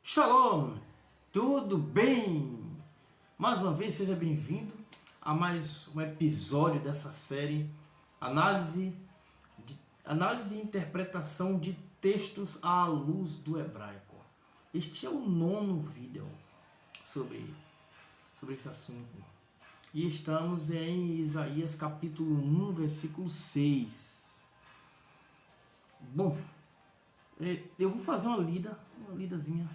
Shalom, tudo bem? Mais uma vez, seja bem-vindo a mais um episódio dessa série Análise e Interpretação de Textos à Luz do Hebraico. Este é o 9º vídeo sobre esse assunto. E estamos em Isaías capítulo 1, versículo 6. Bom, eu vou fazer uma lidazinha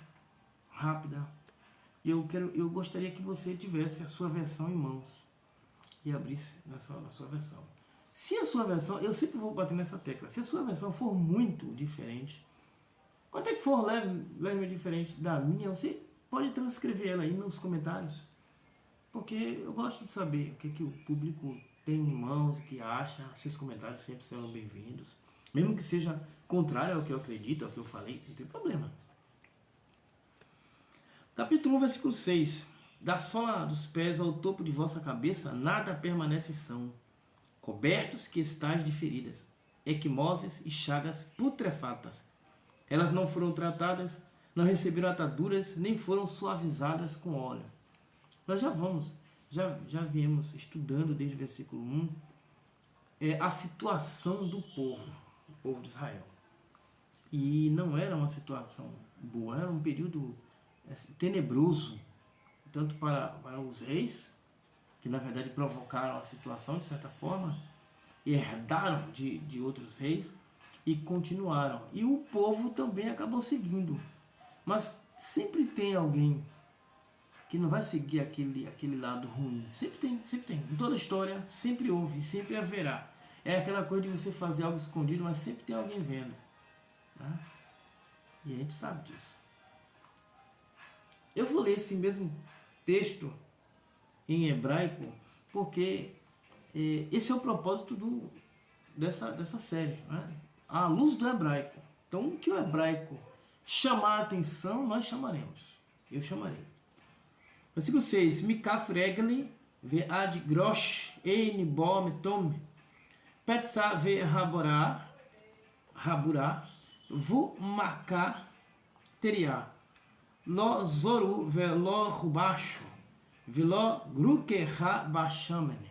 rápida. Eu gostaria que você tivesse a sua versão em mãos e abrisse na sua versão. Se a sua versão, eu sempre vou bater nessa tecla, se a sua versão for muito diferente, quanto é que for levemente diferente da minha, você pode transcrever ela aí nos comentários, porque eu gosto de saber o que o público tem em mãos, o que acha. Seus comentários sempre serão bem-vindos, mesmo que seja contrário ao que eu acredito, ao que eu falei, não tem problema. Capítulo 1, versículo 6. Da sola dos pés ao topo de vossa cabeça, nada permanece são. Cobertos que estáis de feridas, equimoses e chagas putrefatas. Elas não foram tratadas, não receberam ataduras, nem foram suavizadas com óleo. Nós já viemos estudando desde o versículo 1 a situação do povo de Israel. E não era uma situação boa, era um período tenebroso, tanto para os reis, que na verdade provocaram a situação de certa forma, e herdaram de outros reis, e continuaram. E o povo também acabou seguindo. Mas sempre tem alguém que não vai seguir aquele lado ruim. Sempre tem. Em toda história, sempre houve, sempre haverá. É aquela coisa de você fazer algo escondido, mas sempre tem alguém vendo. Tá? E a gente sabe disso. Eu vou ler esse mesmo texto em hebraico, porque esse é o propósito dessa série, né? A luz do hebraico. Então, o que o hebraico chamar a atenção, nós chamaremos. Eu chamarei. Versículo 6. Mikaf regli ve'ad grosh ein bo metom petsa ve'raburah vu makah teriah lo zoru velo rubacho velo grukeha bashamene.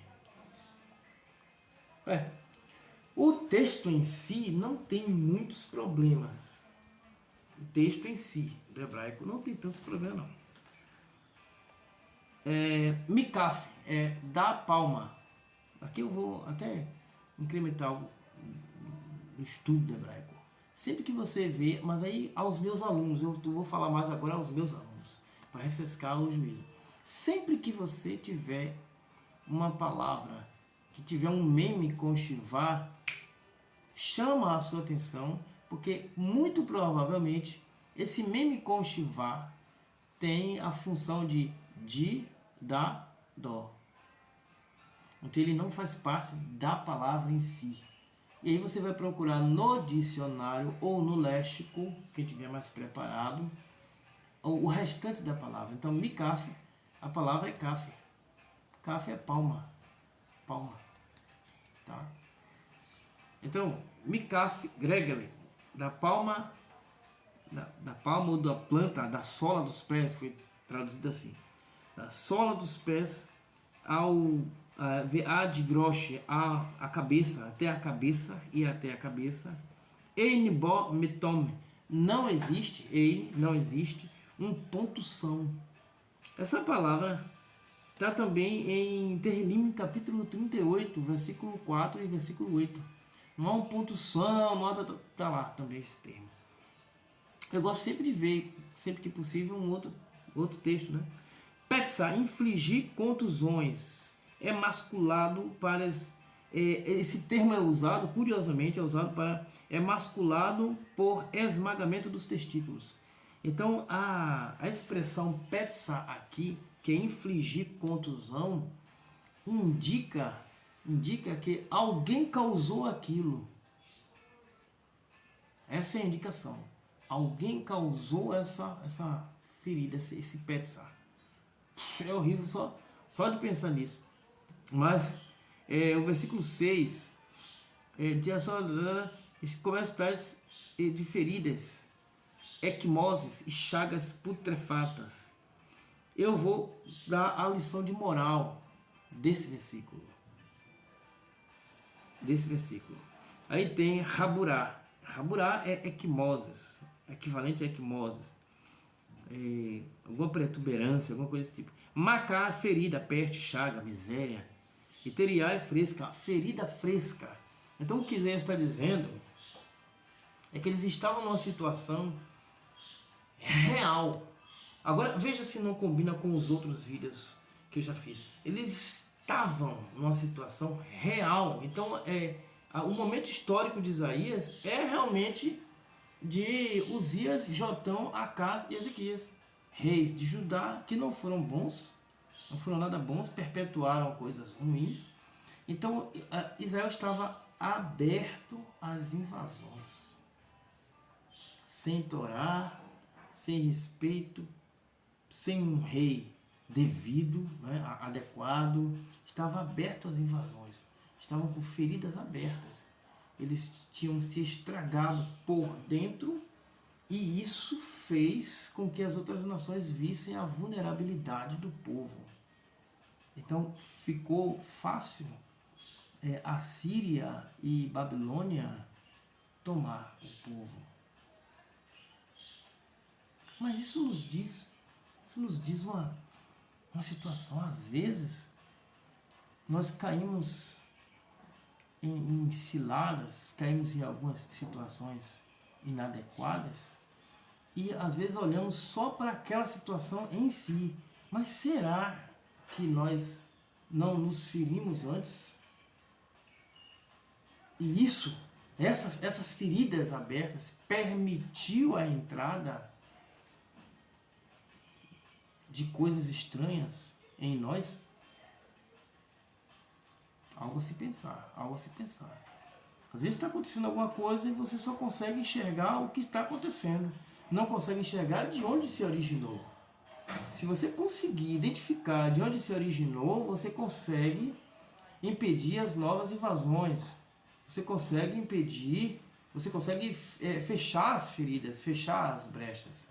O texto em si não tem muitos problemas. O texto em si do hebraico não tem tantos problemas não. Mikaf é da palma. Aqui eu vou até incrementar o estudo do hebraico. Sempre que você vê, mas aí aos meus alunos, eu vou falar mais agora aos meus alunos, para refrescar o juízo. Sempre que você tiver uma palavra, que tiver um meme com shivá, chama a sua atenção, porque muito provavelmente esse meme com shivá tem a função de da, dó. Então ele não faz parte da palavra em si. E aí você vai procurar no dicionário ou no léxico, quem tiver mais preparado, o restante da palavra. Então, mikaf, a palavra é kaf. Kaf é palma. Palma. Tá? Então, mikaf gregale, da palma ou da planta, da sola dos pés, foi traduzido assim. Da sola dos pés ao ve'ad grosh, a cabeça, até a cabeça e até a cabeça. Ein bo metom, não existe um ponto são. Essa palavra está também em Tehillim, capítulo 38, versículo 4 e versículo 8. Não há um ponto são, nada, está lá também esse termo. Eu gosto sempre de ver, sempre que possível, um outro texto, né? Petsa, infligir contusões. É masculado para... esse termo é usado, curiosamente, é masculado por esmagamento dos testículos. Então, a expressão petsa aqui, que é infligir contusão, indica que alguém causou aquilo. Essa é a indicação. Alguém causou essa ferida, esse petsa. É horrível só de pensar nisso. Mas o versículo 6 começa a estar de feridas, equimoses e chagas putrefatas. Eu vou dar a lição de moral desse versículo. Aí tem raburá. Raburá é equimoses, equivalente a equimoses. Alguma protuberância, alguma coisa desse tipo. Macá, ferida, peste, chaga, miséria. E teriá é fresca, ferida fresca. Então o que Isaías está dizendo é que eles estavam numa situação real. Agora veja se não combina com os outros vídeos que eu já fiz. Eles estavam numa situação real. Então o momento histórico de Isaías é realmente de Uzias, Jotão, Acás e Ezequias, reis de Judá que não foram bons, não foram nada bons, perpetuaram coisas ruins. Então Israel estava aberto às invasões, sem Torá, sem respeito, sem um rei devido, né, adequado, estava aberto às invasões, estavam com feridas abertas. Eles tinham se estragado por dentro e isso fez com que as outras nações vissem a vulnerabilidade do povo. Então ficou fácil a Síria e Babilônia tomar o povo. Mas isso nos diz uma situação. Às vezes nós caímos em ciladas, caímos em algumas situações inadequadas e às vezes olhamos só para aquela situação em si. Mas será que nós não nos ferimos antes? E essas feridas abertas permitiu a entrada de coisas estranhas em nós? Algo a se pensar, algo a se pensar. Às vezes está acontecendo alguma coisa e você só consegue enxergar o que está acontecendo. Não consegue enxergar de onde se originou. Se você conseguir identificar de onde se originou, você consegue impedir as novas invasões. Você consegue impedir, você consegue fechar as feridas, fechar as brechas.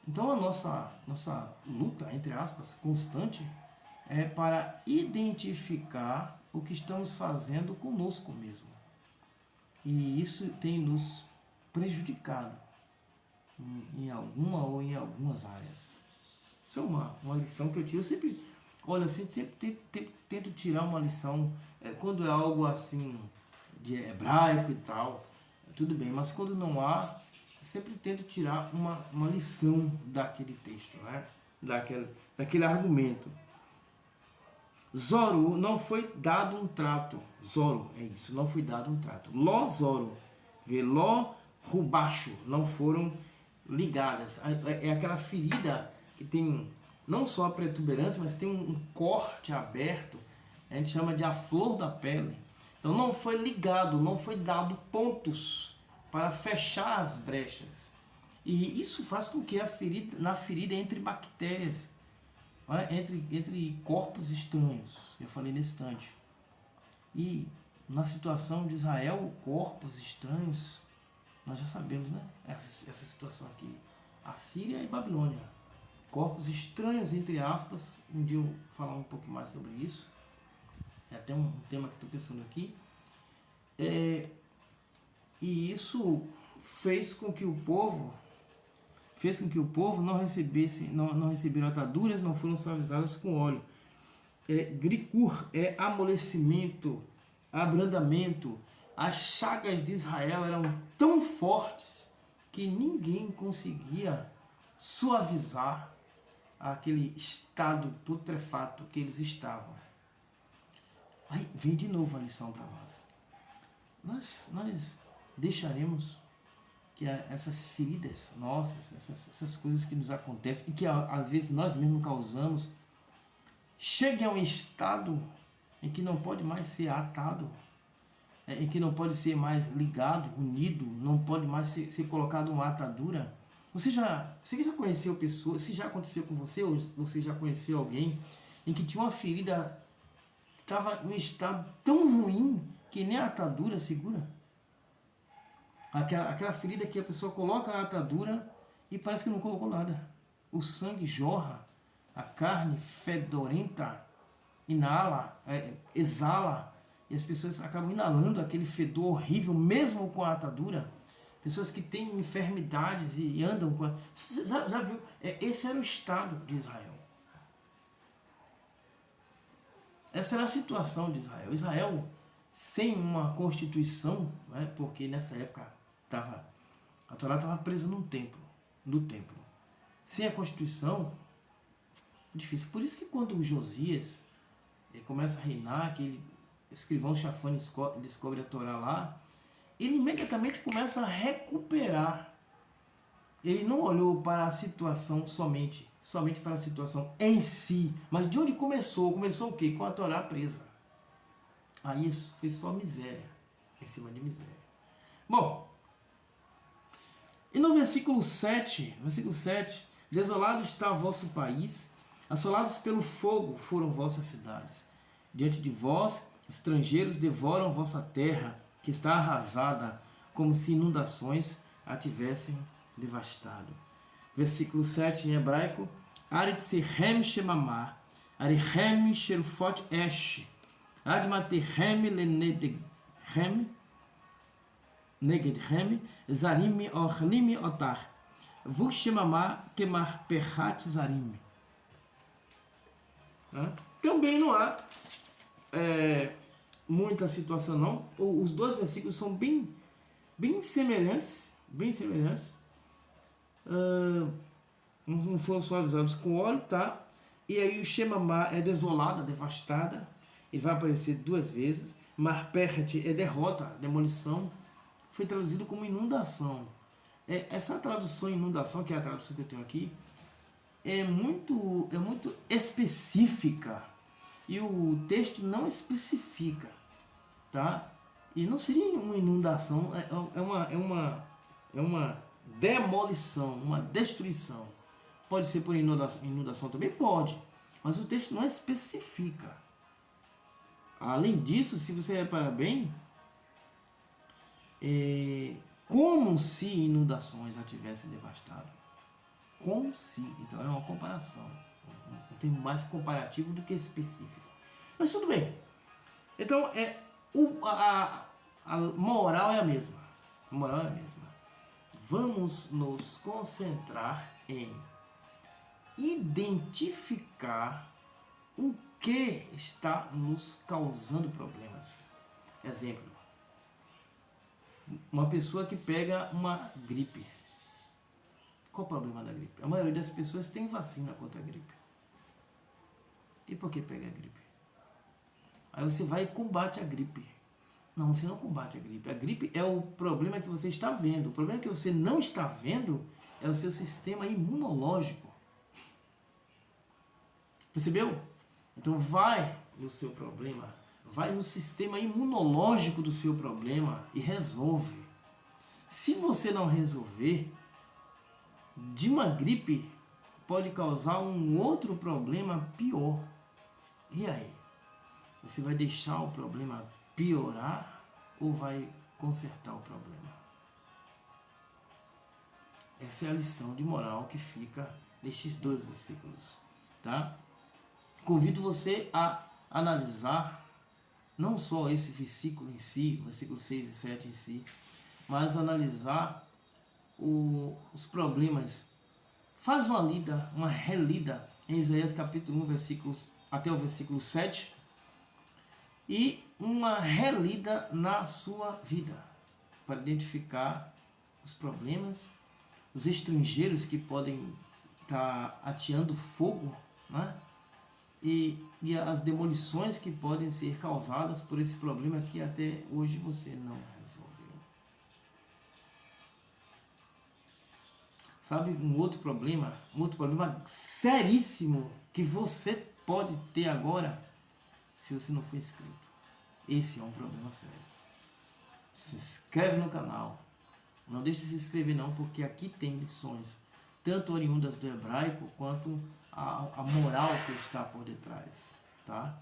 Então a nossa luta, entre aspas, constante, é para identificar o que estamos fazendo conosco mesmo. E isso tem nos prejudicado em alguma ou em algumas áreas. Isso é uma lição que eu tiro. Eu sempre, olha, sempre tento tirar uma lição. Quando é algo assim, de hebraico e tal, tudo bem. Mas quando não há, eu sempre tento tirar uma lição daquele texto, né? daquele argumento. Zoru não foi dado um trato. Zoro, é isso, não foi dado um trato. Ló, Zoro, Veló, Rubacho, não foram ligadas. É aquela ferida que tem não só a protuberância, mas tem um corte aberto. A gente chama de a flor da pele. Então não foi ligado, não foi dado pontos para fechar as brechas. E isso faz com que na ferida entre bactérias, entre corpos estranhos. Eu falei nesse instante. E na situação de Israel, corpos estranhos, nós já sabemos, né? Essa situação aqui. Assíria e Babilônia. Corpos estranhos, entre aspas. Um dia eu vou falar um pouco mais sobre isso. É até um tema que estou pensando aqui. E isso fez com que o povo não receberam ataduras, não foram suavizadas com óleo. Gricur é amolecimento, abrandamento. As chagas de Israel eram tão fortes que ninguém conseguia suavizar aquele estado putrefato que eles estavam. Aí vem de novo a lição para nós. Nós deixaremos que essas feridas nossas, essas coisas que nos acontecem e que às vezes nós mesmos causamos, cheguem a um estado em que não pode mais ser atado, em que não pode ser mais ligado, unido, não pode mais ser colocado uma atadura. Você já conheceu pessoas, se já aconteceu com você, ou você já conheceu alguém em que tinha uma ferida que estava em um estado tão ruim que nem a atadura segura? Aquela ferida que a pessoa coloca a atadura e parece que não colocou nada. O sangue jorra, a carne fedorenta inala, exala, e as pessoas acabam inalando aquele fedor horrível, mesmo com a atadura. Pessoas que têm enfermidades e andam com a... Você já viu? Esse era o estado de Israel. Essa era a situação de Israel. Israel, sem uma constituição, né, porque nessa época a Torá estava presa no templo. Sem a constituição, difícil. Por isso que quando o Josias começa a reinar, aquele escrivão Shafan descobre a Torá lá, ele imediatamente começa a recuperar. Ele não olhou para a situação somente para a situação em si, mas de onde começou? Começou o quê? Com a Torá presa. Aí isso foi só miséria, em cima de miséria. Bom, e no versículo 7, desolado está vosso país, assolados pelo fogo foram vossas cidades. Diante de vós, estrangeiros devoram vossa terra, que está arrasada, como se inundações a tivessem devastado. Versículo 7 em hebraico. Arit serhem shemamar, arihem sherufot esh, admaterhem lenedhem, negedhem, zarim ochlim otar, vuk shemamar kemar perhat zarim. Também não há muita situação não. Os dois versículos são bem semelhantes, não foram suavizados com óleo, tá? E aí o Shemamá é desolada, devastada, ele vai aparecer duas vezes. Marpechet é derrota, demolição, foi traduzido como inundação. Essa tradução inundação, que é a tradução que eu tenho aqui, é muito específica, e o texto não especifica, tá? E não seria uma inundação, é uma demolição, uma destruição. Pode ser por inundação também? Pode, mas o texto não especifica. Além disso, se você reparar bem, como se inundações a tivessem devastado. Como se, então é uma comparação, um termo mais comparativo do que específico. Mas tudo bem. Então a moral é a mesma. Vamos nos concentrar em identificar o que está nos causando problemas. Exemplo: uma pessoa que pega uma gripe. Qual o problema da gripe? A maioria das pessoas tem vacina contra a gripe. E por que pega a gripe? Aí você vai e combate a gripe. Não, você não combate a gripe. A gripe é o problema que você está vendo. O problema que você não está vendo é o seu sistema imunológico. Percebeu? Então vai no seu problema, vai no sistema imunológico do seu problema e resolve. Se você não resolver, de uma gripe pode causar um outro problema pior. E aí? Você vai deixar o problema piorar ou vai consertar o problema? Essa é a lição de moral que fica nestes dois versículos, tá? Convido você a analisar não só esse versículo em si, versículo 6 e 7 em si, mas analisar os problemas. Faz uma lida, uma relida em Isaías capítulo 1, versículos, até o versículo 7, e uma relida na sua vida, para identificar os problemas, os estrangeiros que podem estar ateando fogo, né? E as demolições que podem ser causadas por esse problema que até hoje você não resolveu. Sabe um outro problema seríssimo que você pode ter agora se você não for inscrito? Esse é um problema sério. Se inscreve no canal. Não deixe de se inscrever não, porque aqui tem lições, tanto oriundas do hebraico, quanto a moral que está por detrás, tá?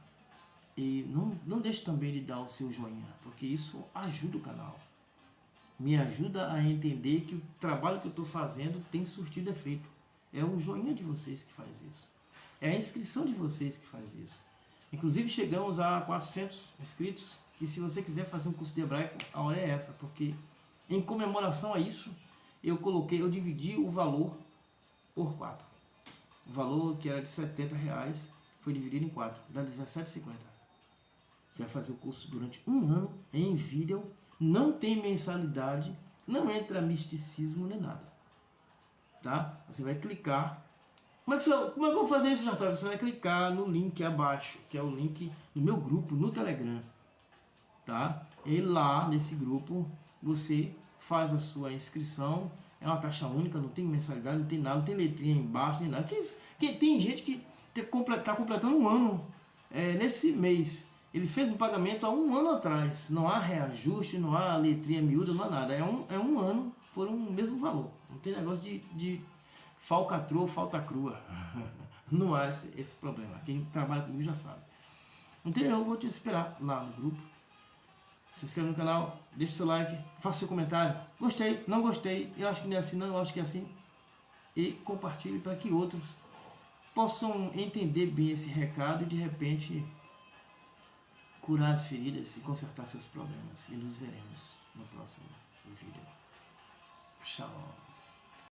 E não deixe também de dar o seu joinha, porque isso ajuda o canal. Me ajuda a entender que o trabalho que eu estou fazendo tem surtido efeito. É o joinha de vocês que faz isso. É a inscrição de vocês que faz isso. Inclusive chegamos a 400 inscritos. E se você quiser fazer um curso de hebraico, a hora é essa. Porque em comemoração a isso, eu dividi o valor por 4. O valor que era de R$70 foi dividido em 4. Dá R$17,50. Você vai fazer o curso durante um ano em vídeo. Não tem mensalidade. Não entra misticismo nem nada. Tá? Você vai clicar. Como é que eu vou fazer isso, Jartório? Você vai clicar no link abaixo, que é o link do meu grupo no Telegram. Tá? E lá nesse grupo você faz a sua inscrição. É uma taxa única, não tem mensalidade, não tem nada, não tem letrinha embaixo, nem nada. Tem gente que está completando um ano nesse mês. Ele fez o pagamento há um ano atrás. Não há reajuste, não há letrinha miúda, não há nada. É um ano por um mesmo valor. Não tem negócio de falcatrua ou falta crua. Não há esse problema. Quem trabalha comigo já sabe. Então eu vou te esperar lá no grupo. Se inscreve no canal, deixa o seu like, faça seu comentário. Gostei, não gostei, eu acho que não é assim, não, eu acho que é assim. E compartilhe para que outros possam entender bem esse recado e de repente curar as feridas e consertar seus problemas. E nos veremos no próximo vídeo. Shalom.